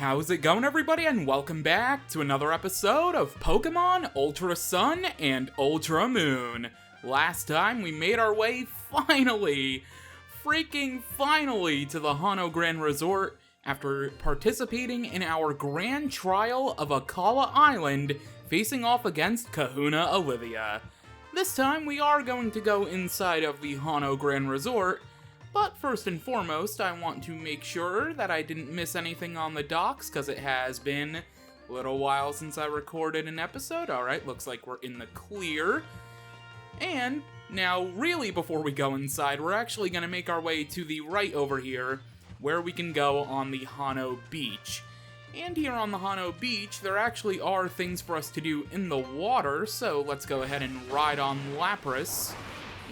How's it going, everybody, and welcome back to another episode of Pokémon Ultra Sun and Ultra Moon. Last time, we made our way freaking finally, to the Hano Grand Resort after participating in our grand trial of Akala Island, facing off against Kahuna Olivia. This time, we are going to go inside of the Hano Grand Resort, but first and foremost, I want to make sure that I didn't miss anything on the docks, because it has been a little while since I recorded an episode. Alright, looks like we're in the clear. And now, really, before we go inside, we're actually going to make our way to the right over here, where we can go on the Hano Beach. And here on the Hano Beach, there actually are things for us to do in the water, so let's go ahead and ride on Lapras.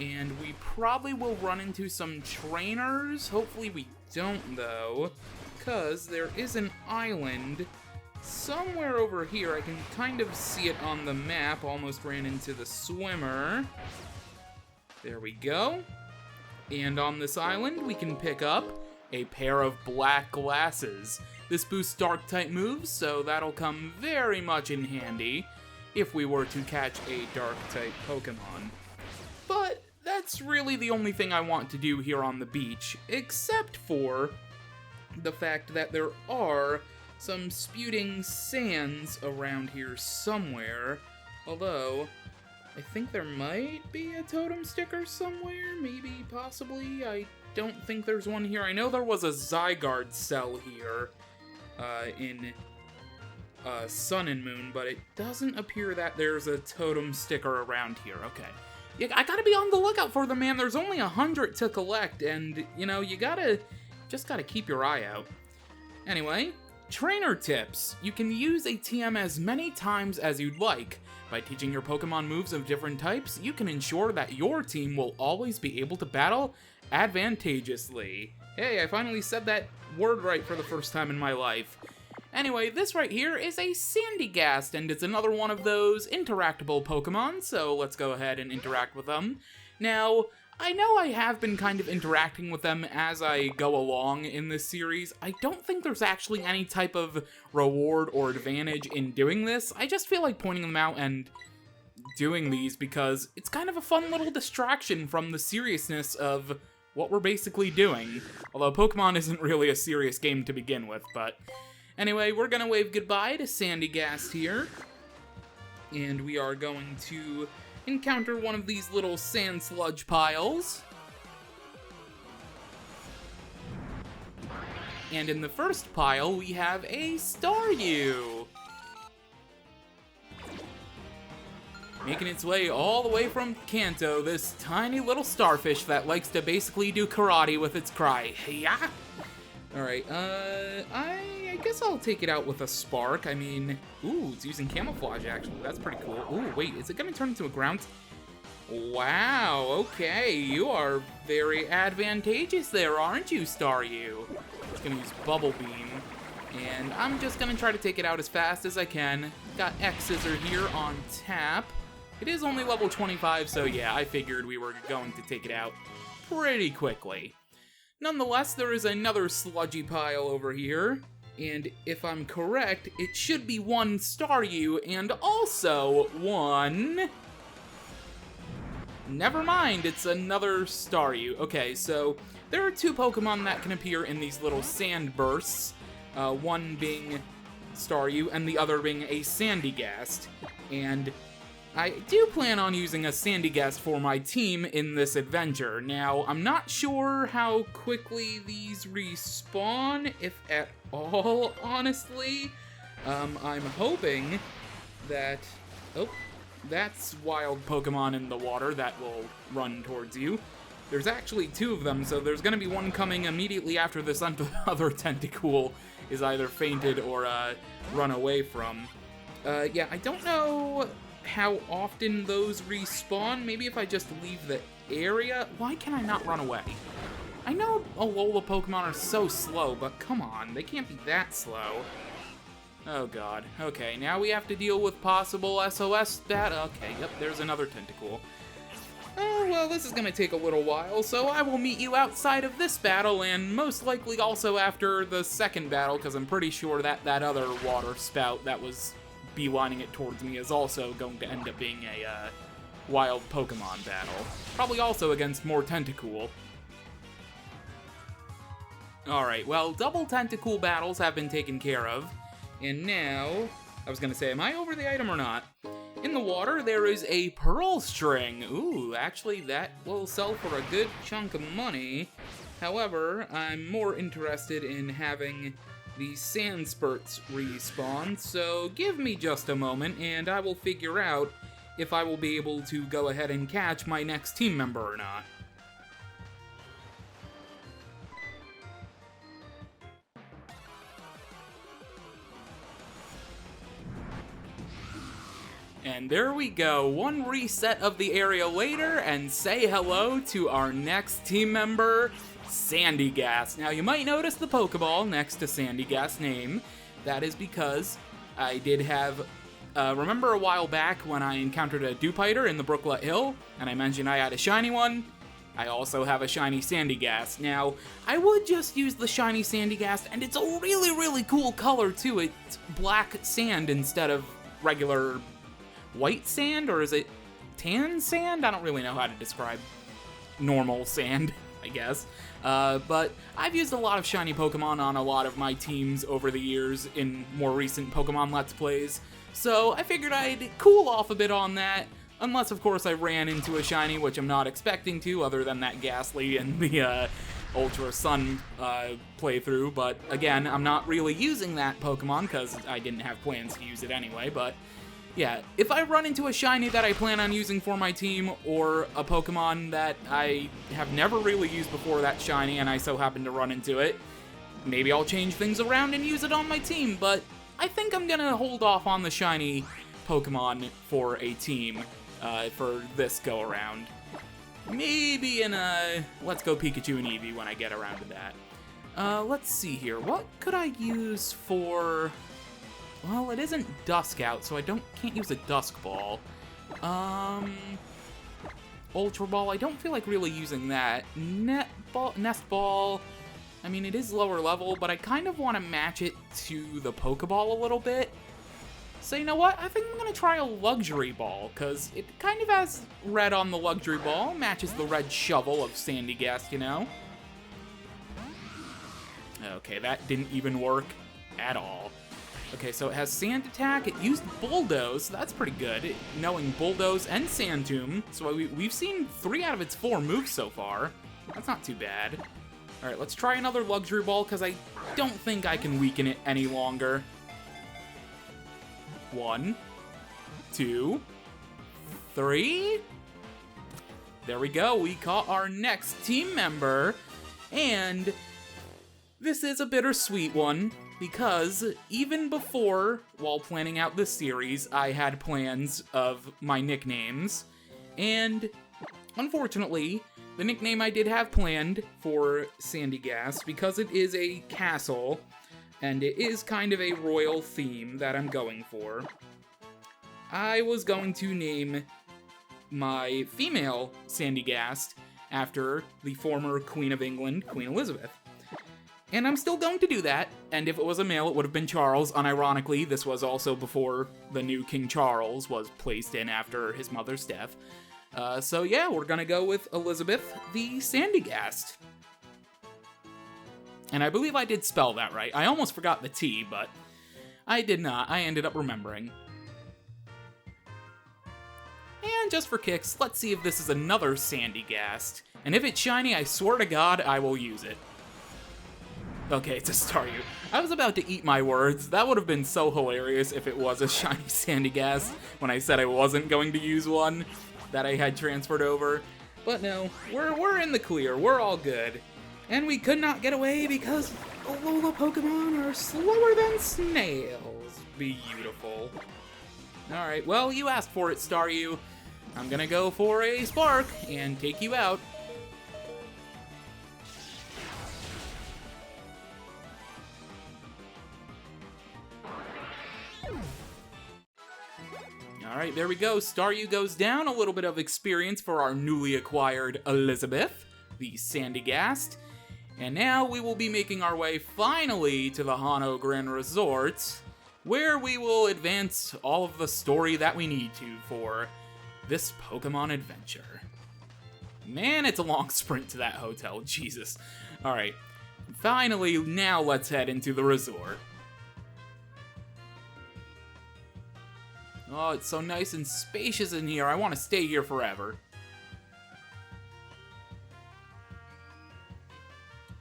And we probably will run into some trainers. Hopefully we don't, though, because there is an island somewhere over here. I can kind of see it on the map. Almost ran into the swimmer. There we go. And on this island, we can pick up a pair of black glasses. This boosts Dark-type moves, so that'll come very much in handy if we were to catch a Dark-type Pokemon. But that's really the only thing I want to do here on the beach, except for the fact that there are some spewing sands around here somewhere. Although, I think there might be a totem sticker somewhere, maybe, possibly. I don't think there's one here. I know there was a Zygarde cell here in Sun and Moon, but it doesn't appear that there's a totem sticker around here. Okay. Yeah, I gotta be on the lookout for them, man. There's only 100 to collect, and, you know, you just gotta keep your eye out. Anyway, trainer tips. You can use a TM as many times as you'd like. By teaching your Pokemon moves of different types, you can ensure that your team will always be able to battle advantageously. Hey, I finally said that word right for the first time in my life. Anyway, this right here is a Sandygast, and it's another one of those interactable Pokemon, so let's go ahead and interact with them. Now, I know I have been kind of interacting with them as I go along in this series. I don't think there's actually any type of reward or advantage in doing this. I just feel like pointing them out and doing these because it's kind of a fun little distraction from the seriousness of what we're basically doing. Although Pokemon isn't really a serious game to begin with, but anyway, we're gonna wave goodbye to Sandygast here, and we are going to encounter one of these little sand sludge piles. And in the first pile, we have a Staryu, making its way all the way from Kanto, this tiny little starfish that likes to basically do karate with its cry. Hey-ya! Alright, I guess I'll take it out with a Spark. I mean, ooh, it's using camouflage, actually. That's pretty cool. Ooh, wait, is it gonna turn into a ground? Wow, okay, you are very advantageous there, aren't you, Staryu? It's gonna use Bubble Beam, and I'm just gonna try to take it out as fast as I can. Got X-Scissor here on tap. It is only level 25, so yeah, I figured we were going to take it out pretty quickly. Nonetheless, there is another sludgy pile over here, and if I'm correct, it should be one Staryu and also one... Never mind, it's another Staryu. Okay, so there are two Pokemon that can appear in these little sand bursts, one being Staryu and the other being a Sandygast, and I do plan on using a Sandygast for my team in this adventure. Now, I'm not sure how quickly these respawn, if at all, honestly. I'm hoping that... Oh, that's wild Pokemon in the water that will run towards you. There's actually two of them, so there's gonna be one coming immediately after this other Tentacool is either fainted or run away from. Yeah, I don't know how often those respawn. Maybe if I just leave the area. Why can I not run away? I know Alola Pokemon are so slow, but come on, they can't be that slow. Oh god. Okay, now we have to deal with possible SOS that. Okay, yep, there's another Tentacool. Oh, well, this is gonna take a little while, so I will meet you outside of this battle, and most likely also after the second battle, because I'm pretty sure that that other water spout that was beelining it towards me is also going to end up being a wild Pokemon battle. Probably also against more Tentacool. Alright, well, double Tentacool battles have been taken care of, and now, I was gonna say, am I over the item or not? In the water, there is a pearl string. Ooh, actually, that will sell for a good chunk of money. However, I'm more interested in having the sand spurts respawn, so give me just a moment, and I will figure out if I will be able to go ahead and catch my next team member or not. And there we go, one reset of the area later, and say hello to our next team member, Sandygast. Now, you might notice the Pokeball next to Sandygast's name. That is because I did have, remember a while back when I encountered a Dewpider in the Brooklet Hill, and I mentioned I had a shiny one? I also have a shiny Sandygast. Now, I would just use the shiny Sandygast, and it's a really, really cool color, too. It's black sand instead of regular white sand, or is it tan sand? I don't really know how to describe normal sand, I guess. But I've used a lot of shiny Pokemon on a lot of my teams over the years in more recent Pokemon Let's Plays, so I figured I'd cool off a bit on that, unless of course I ran into a shiny, which I'm not expecting to, other than that Ghastly and the Ultra Sun playthrough. But again, I'm not really using that Pokemon because I didn't have plans to use it anyway. But yeah, if I run into a shiny that I plan on using for my team, or a Pokemon that I have never really used before that shiny and I so happen to run into it, maybe I'll change things around and use it on my team, but I think I'm gonna hold off on the shiny Pokemon for a team for this go-around. Maybe in a Let's Go Pikachu and Eevee when I get around to that. Let's see here, what could I use for... Well, it isn't Dusk out, so I can't use a Dusk Ball. Ultra Ball, I don't feel like really using that. Nest Ball, I mean, it is lower level, but I kind of want to match it to the Pokeball a little bit. So you know what? I think I'm going to try a Luxury Ball, because it kind of has red on the Luxury Ball, matches the red shovel of Sandygast, you know? Okay, that didn't even work at all. Okay, so it has Sand Attack, it used Bulldoze, so that's pretty good, knowing Bulldoze and Sand Tomb, so we've seen 3 out of its 4 moves so far. That's not too bad. Alright, let's try another Luxury Ball, because I don't think I can weaken it any longer. 1, 2, 3... There we go, we caught our next team member, and this is a bittersweet one, because even before, while planning out this series, I had plans of my nicknames, and unfortunately, the nickname I did have planned for Sandygast, because it is a castle, and it is kind of a royal theme that I'm going for, I was going to name my female Sandygast after the former Queen of England, Queen Elizabeth. And I'm still going to do that, and if it was a male, it would have been Charles. Unironically, this was also before the new King Charles was placed in after his mother's death. So yeah, we're gonna go with Elizabeth the Sandygast. And I believe I did spell that right. I almost forgot the T, but I did not. I ended up remembering. And just for kicks, let's see if this is another Sandygast. And if it's shiny, I swear to God, I will use it. Okay, it's a Staryu. I was about to eat my words. That would have been so hilarious if it was a shiny Sandygast when I said I wasn't going to use one that I had transferred over. But no, we're in the clear. We're all good. And we could not get away because Alola Pokemon are slower than snails. Beautiful. Alright, well, you asked for it, Staryu. I'm gonna go for a Spark and take you out. Alright, there we go. Staryu goes down. A little bit of experience for our newly acquired Elizabeth, the Sandygast. And now we will be making our way finally to the Hano Grand Resort, where we will advance all of the story that we need to for this Pokemon adventure. Man, it's a long sprint to that hotel, Jesus. Alright, finally, now let's head into the resort. Oh, it's so nice and spacious in here. I want to stay here forever.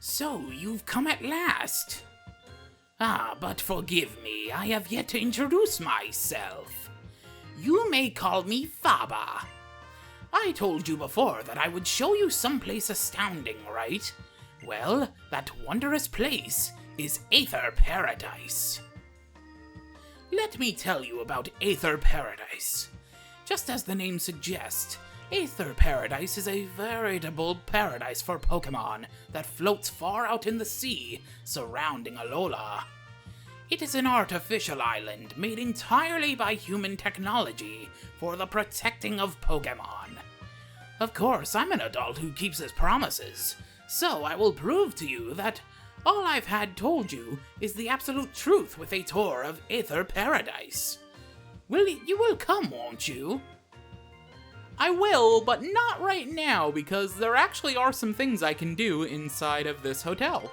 So, you've come at last. Ah, but forgive me, I have yet to introduce myself. You may call me Faba. I told you before that I would show you someplace astounding, right? Well, that wondrous place is Aether Paradise. Let me tell you about Aether Paradise. Just as the name suggests, Aether Paradise is a veritable paradise for Pokémon that floats far out in the sea surrounding Alola. It is an artificial island made entirely by human technology for the protecting of Pokémon. Of course, I'm an adult who keeps his promises, so I will prove to you that all I've had told you is the absolute truth with a tour of Aether Paradise. You will come, won't you? I will, but not right now, because there actually are some things I can do inside of this hotel.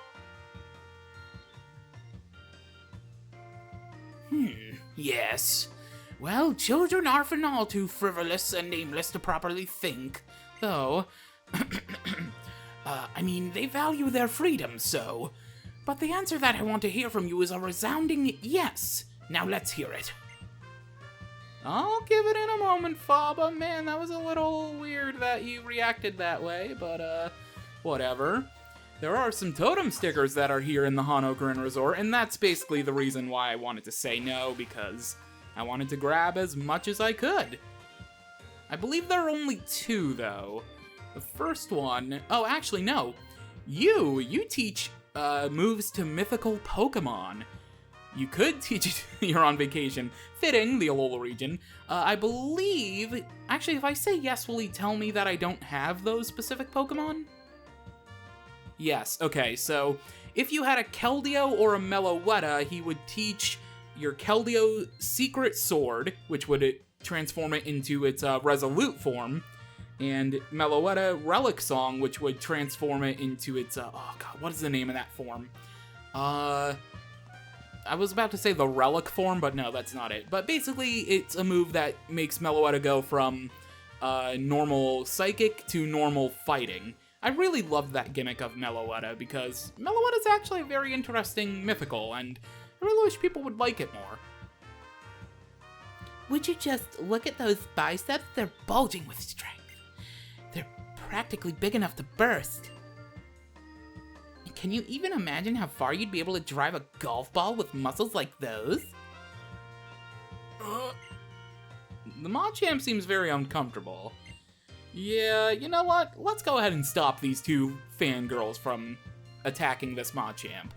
Yes. Well, children are often all too frivolous and aimless to properly think, though... I mean, they value their freedom, so... But the answer that I want to hear from you is a resounding yes. Now let's hear it. I'll give it in a moment, Faba. Man, that was a little weird that you reacted that way, but, whatever. There are some totem stickers that are here in the Hano Grand Resort, and that's basically the reason why I wanted to say no, because I wanted to grab as much as I could. I believe there are only 2, though. The first one... Oh, actually, no. You teach moves to mythical Pokemon. You could teach it you're on vacation. Fitting, the Alola region. I believe... Actually, if I say yes, will he tell me that I don't have those specific Pokemon? Yes, okay, so if you had a Keldeo or a Meloetta, he would teach your Keldeo Secret Sword, which would transform it into its Resolute form, and Meloetta Relic Song, which would transform it into its, oh god, what is the name of that form? I was about to say the Relic form, but no, that's not it. But basically, it's a move that makes Meloetta go from normal Psychic to normal Fighting. I really love that gimmick of Meloetta, because Meloetta's actually a very interesting mythical, and I really wish people would like it more. Would you just look at those biceps? They're bulging with strength. They're practically big enough to burst. Can you even imagine how far you'd be able to drive a golf ball with muscles like those? The Machamp seems very uncomfortable. Yeah, you know what? Let's go ahead and stop these 2 fangirls from attacking this Machamp.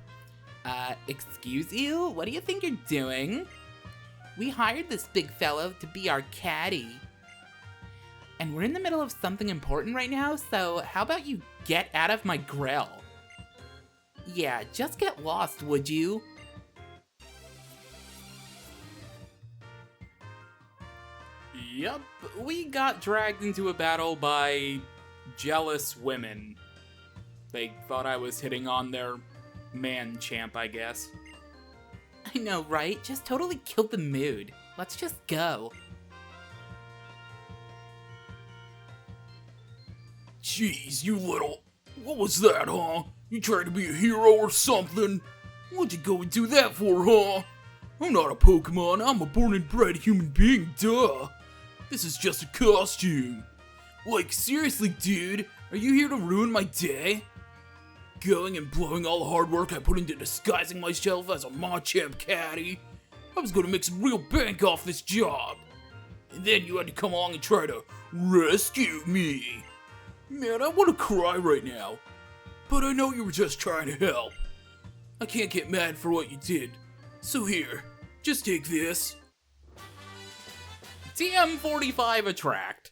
Excuse you? What do you think you're doing? We hired this big fellow to be our caddy. And we're in the middle of something important right now, so how about you get out of my grill? Yeah, just get lost, would you? Yup, we got dragged into a battle by jealous women. They thought I was hitting on their man-champ, I guess. I know, right? Just totally killed the mood. Let's just go. Jeez, you little... What was that, huh? You trying to be a hero or something? What'd you go and do that for, huh? I'm not a Pokemon, I'm a born and bred human being, duh. This is just a costume. Like, seriously, dude, are you here to ruin my day? Going and blowing all the hard work I put into disguising myself as a Machamp caddy? I was gonna make some real bank off this job. And then you had to come along and try to rescue me. Man, I wanna cry right now. But I know you were just trying to help. I can't get mad for what you did. So here, just take this. TM45 Attract.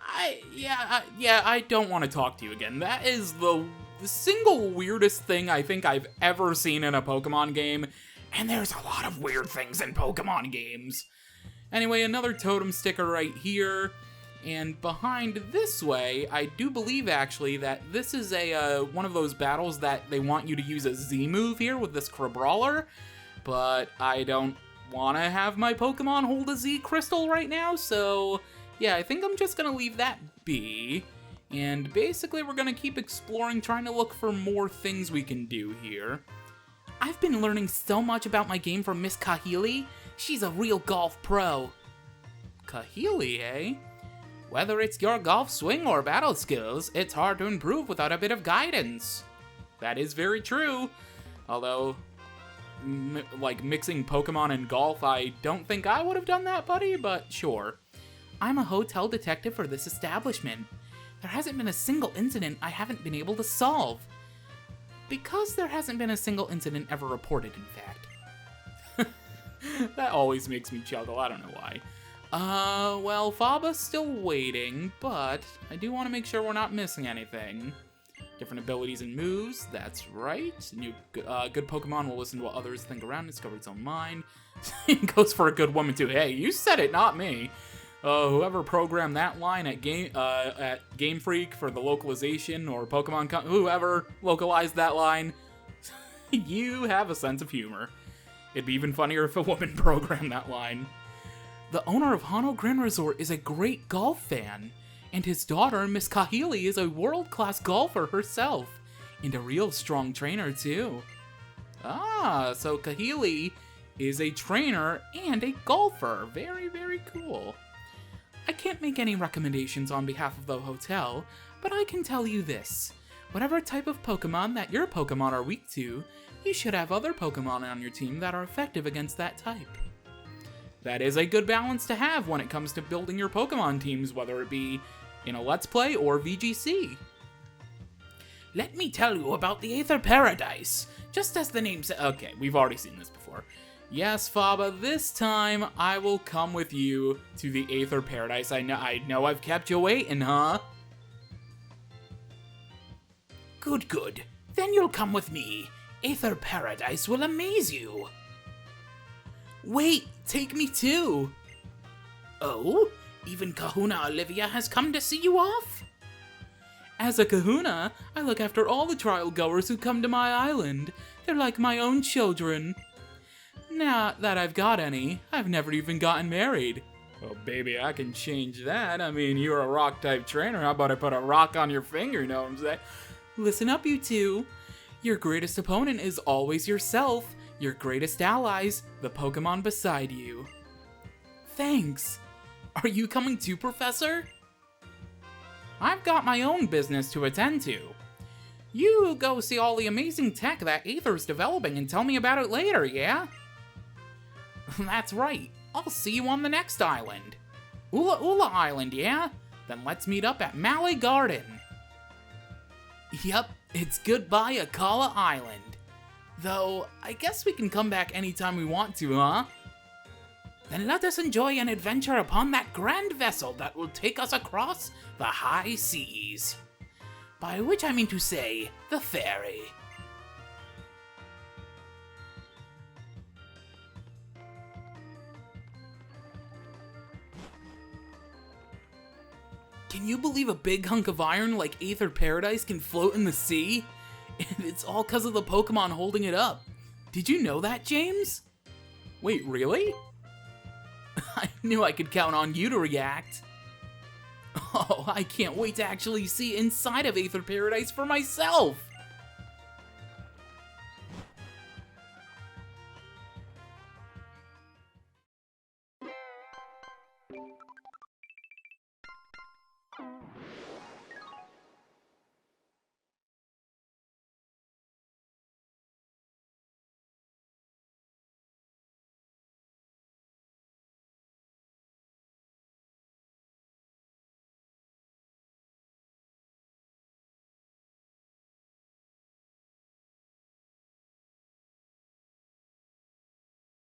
I don't want to talk to you again. That is the single weirdest thing I think I've ever seen in a Pokemon game, and there's a lot of weird things in Pokemon games. Anyway, another totem sticker right here, and behind this way, I do believe actually that this is a one of those battles that they want you to use a Z move here with this Crabrawler, but I don't want to have my Pokemon hold a Z crystal right now, so yeah, I think I'm just gonna leave that be. And basically, we're gonna keep exploring, trying to look for more things we can do here. I've been learning so much about my game from Miss Kahili. She's a real golf pro. Kahili, eh? Whether it's your golf swing or battle skills, it's hard to improve without a bit of guidance. That is very true. Although, like mixing Pokemon and golf, I don't think I would have done that, buddy, but sure. I'm a hotel detective for this establishment. There hasn't been a single incident I haven't been able to solve. Because there hasn't been a single incident ever reported, in fact. That always makes me chuckle, I don't know why. Well, Faba's still waiting, but I do want to make sure we're not missing anything. Different abilities and moves, that's right. New good Pokemon will listen to what others think around, discover its own mind. It goes for a good woman too. Hey, you said it, not me. Whoever programmed that line at Game Freak for the localization, or Pokemon, whoever localized that line, you have a sense of humor. It'd be even funnier if a woman programmed that line. The owner of Hano Grand Resort is a great golf fan, and his daughter, Miss Kahili, is a world-class golfer herself, and a real strong trainer too. Ah, so Kahili is a trainer and a golfer. Very, very cool. I can't make any recommendations on behalf of the hotel, but I can tell you this. Whatever type of Pokemon that your Pokemon are weak to, you should have other Pokemon on your team that are effective against that type. That is a good balance to have when it comes to building your Pokemon teams, whether it be in a Let's Play or VGC. Let me tell you about the Aether Paradise. Just as the name says. Okay, we've already seen this before. Yes, Faba, this time I will come with you to the Aether Paradise. I know I've kept you waiting, huh? Good, good. Then you'll come with me. Aether Paradise will amaze you. Wait, take me too. Oh? Even Kahuna Olivia has come to see you off? As a Kahuna, I look after all the trial goers who come to my island. They're like my own children. Not that I've got any. I've never even gotten married. Well, baby, I can change that. I mean, you're a rock-type trainer. How about I put a rock on your finger, you know what I'm saying? Listen up, you two. Your greatest opponent is always yourself. Your greatest allies, the Pokemon beside you. Thanks. Are you coming too, Professor? I've got my own business to attend to. You go see all the amazing tech that Aether's developing and tell me about it later, yeah? That's right. I'll see you on the next island. Ula Ula Island, yeah? Then let's meet up at Mallee Garden. Yep, it's goodbye Akala Island. Though, I guess we can come back anytime we want to, huh? Then let us enjoy an adventure upon that grand vessel that will take us across the high seas. By which I mean to say, the ferry. Can you believe a big hunk of iron like Aether Paradise can float in the sea? And it's all because of the Pokemon holding it up. Did you know that, James? Wait, really? I knew I could count on you to react. Oh, I can't wait to actually see inside of Aether Paradise for myself!